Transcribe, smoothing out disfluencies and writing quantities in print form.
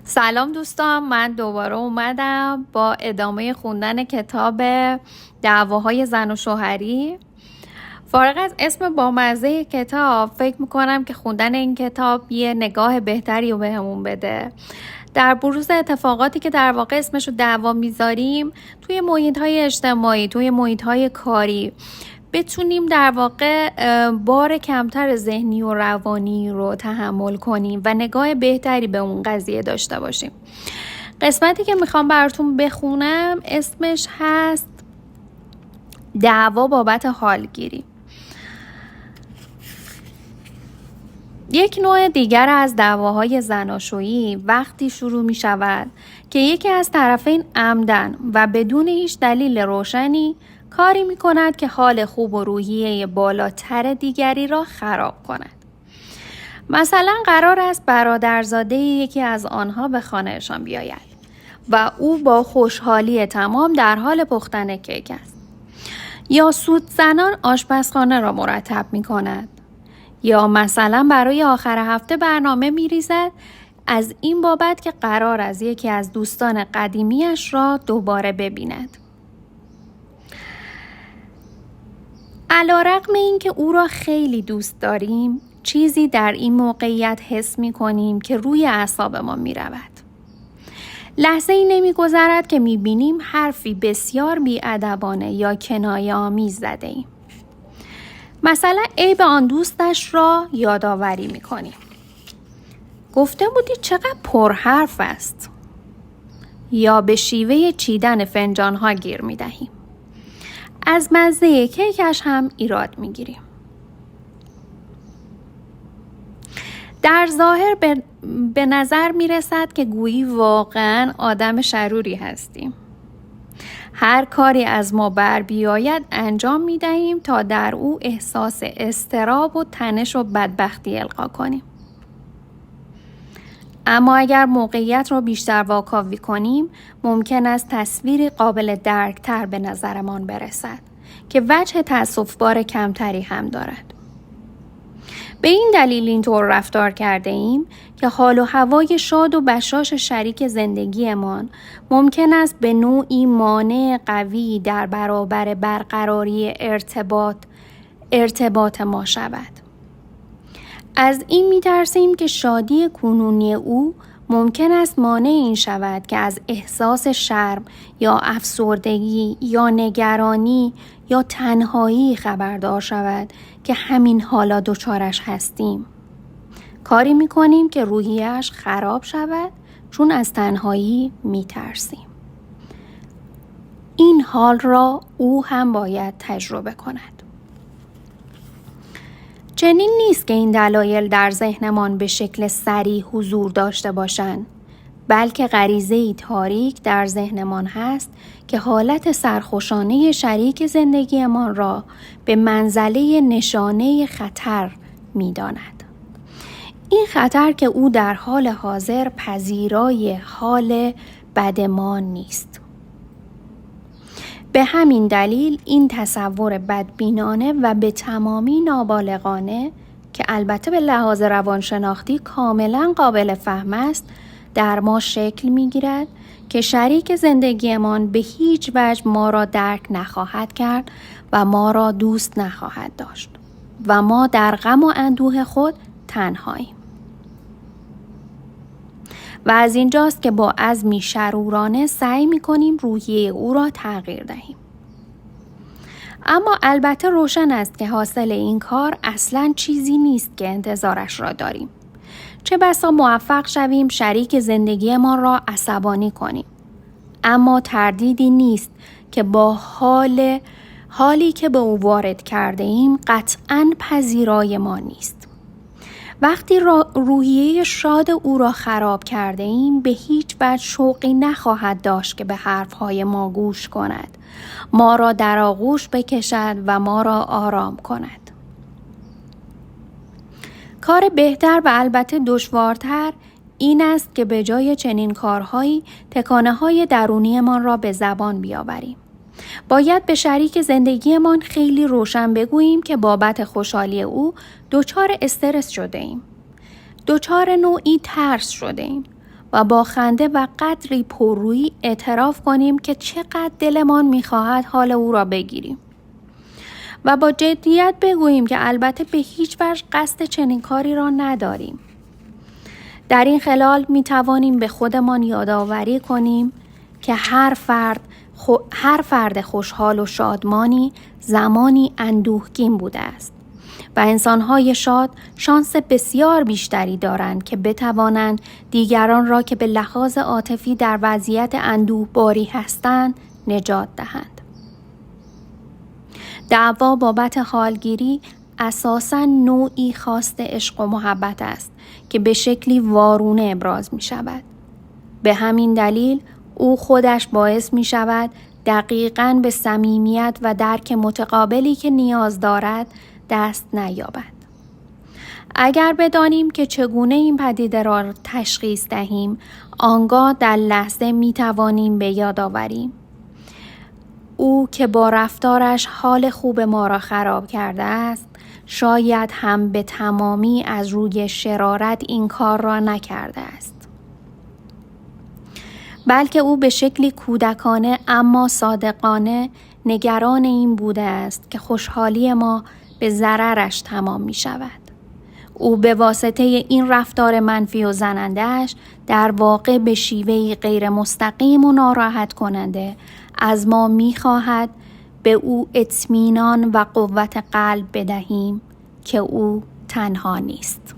سلام دوستان، من دوباره اومدم با ادامه خوندن کتاب دعواهای زن و شوهری. فارغ از اسم بامزه کتاب، فکر میکنم که خوندن این کتاب یه نگاه بهتری رو بهمون بده در بروز اتفاقاتی که در واقع اسمشو دعوا میذاریم توی محیط‌های اجتماعی، توی محیط‌های کاری، بتونیم در واقع بار کمتر ذهنی و روانی رو تحمل کنیم و نگاه بهتری به اون قضیه داشته باشیم. قسمتی که میخوام براتون بخونم اسمش هست دعوا بابت حالگیری. یک نوع دیگر از دعواهای زناشویی وقتی شروع می شود که یکی از طرفین عمدن و بدون هیچ دلیل روشنی کاری می کند که حال خوب و روحیه بالاتر دیگری را خراب کند. مثلا قرار است برادرزاده یکی از آنها به خانهشان بیاید و او با خوشحالی تمام در حال پختن کیک است. یا سود زنان آشپزخانه را مرتب می کند. یا مثلا برای آخر هفته برنامه می ریزد از این بابت که قرار است یکی از دوستان قدیمیش را دوباره ببیند. علی‌رغم اینکه او را خیلی دوست داریم، چیزی در این موقعیت حس می کنیم که روی اعصابمان می رود. لحظه ای نمی گذرد که می بینیم حرفی بسیار بی‌ادبانه یا کنایه آمیز زده ایم. مثلا عیب آن دوستش را یادآوری می کنیم. گفته بودی چقدر پرحرف است. یا به شیوه چیدن فنجان‌ها گیر می دهیم. از مزه کیکش هم ایراد می گیریم. در ظاهر به نظر می رسد که گویی واقعا آدم شروری هستیم. هر کاری از ما بر بیاید انجام می دهیم تا در او احساس اضطراب و تنش و بدبختی القا کنیم. اما اگر موقعیت را بیشتر واکاوی کنیم، ممکن است تصویری قابل درک‌تر به نظرمان برسد که وجه تأسف‌بار کمتری هم دارد. به این دلیل اینطور رفتار کرده ایم که حال و هوای شاد و بشاش شریک زندگیمان ممکن است به نوعی مانع قوی در برابر برقراری ارتباط ما شود. از این می‌ترسیم که شادی کنونی او ممکن است مانع این شود که از احساس شرم یا افسردگی یا نگرانی یا تنهایی خبردار شود که همین حالا دچارش هستیم. کاری می‌کنیم که روحیه‌اش خراب شود چون از تنهایی می‌ترسیم. این حال را او هم باید تجربه کند. چنین نیست که این دلایل در ذهنمان به شکل صریح حضور داشته باشند، بلکه غریزه‌ای تاریک در ذهنمان هست که حالت سرخوشانه شریک زندگیمان را به منزله نشانه خطر می‌داند. این خطر که او در حال حاضر پذیرای حال بد ما نیست. به همین دلیل این تصور بدبینانه و به تمامی نابالغانه که البته به لحاظ روانشناختی کاملا قابل فهم است در ما شکل می‌گیرد که شریک زندگیمان به هیچ وجه ما را درک نخواهد کرد و ما را دوست نخواهد داشت و ما در غم و اندوه خود تنهاییم. و از اینجاست که با عزمی شرورانه سعی می‌کنیم روحیه او را تغییر دهیم. اما البته روشن است که حاصل این کار اصلاً چیزی نیست که انتظارش را داریم. چه بسا موفق شویم شریک زندگیمان را عصبانی کنیم. اما تردیدی نیست که با حالی که به او وارد کرده ایم قطعاً پذیرای ما نیست. وقتی روحیه شاد او را خراب کرده ایم به هیچ وجه شوقی نخواهد داشت که به حرفهای ما گوش کند، ما را در آغوش بکشد و ما را آرام کند. کار بهتر و البته دشوارتر این است که به جای چنین کارهایی تکانه‌های درونیمان را به زبان بیاوریم. باید به شریک زندگیمان خیلی روشن بگوییم که بابت خوشحالی او دچار استرس شده ایم. دچار نوعی ترس شده ایم. و با خنده و قدری پررویی اعتراف کنیم که چقدر دلمان می‌خواهد حال او را بگیریم و با جدیت بگوییم که البته به هیچ وجه قصد چنین کاری را نداریم. در این خلال می‌توانیم به خودمان یادآوری کنیم که هر فرد خوشحال و شادمانی زمانی اندوهگین بوده است و انسان‌های شاد شانس بسیار بیشتری دارند که بتوانند دیگران را که به لحاظ عاطفی در وضعیت اندوهباری هستند نجات دهند. دعوا بابت حالگیری اساساً نوعی خواست عشق و محبت است که به شکلی وارونه ابراز می شود. به همین دلیل او خودش باعث می شود دقیقاً به صمیمیت و درک متقابلی که نیاز دارد دست نیابد. اگر بدانیم که چگونه این پدیده را تشخیص دهیم، آنگاه در لحظه می توانیم به یاد آوریم او که با رفتارش حال خوب ما را خراب کرده است، شاید هم به تمامی از روی شرارت این کار را نکرده است. بلکه او به شکلی کودکانه اما صادقانه نگران این بوده است که خوشحالی ما به ضررش تمام می شود. او به واسطه این رفتار منفی و زننده‌اش در واقع به شیوهی غیر مستقیم و ناراحت کننده از ما می خواهد به او اطمینان و قوت قلب بدهیم که او تنها نیست.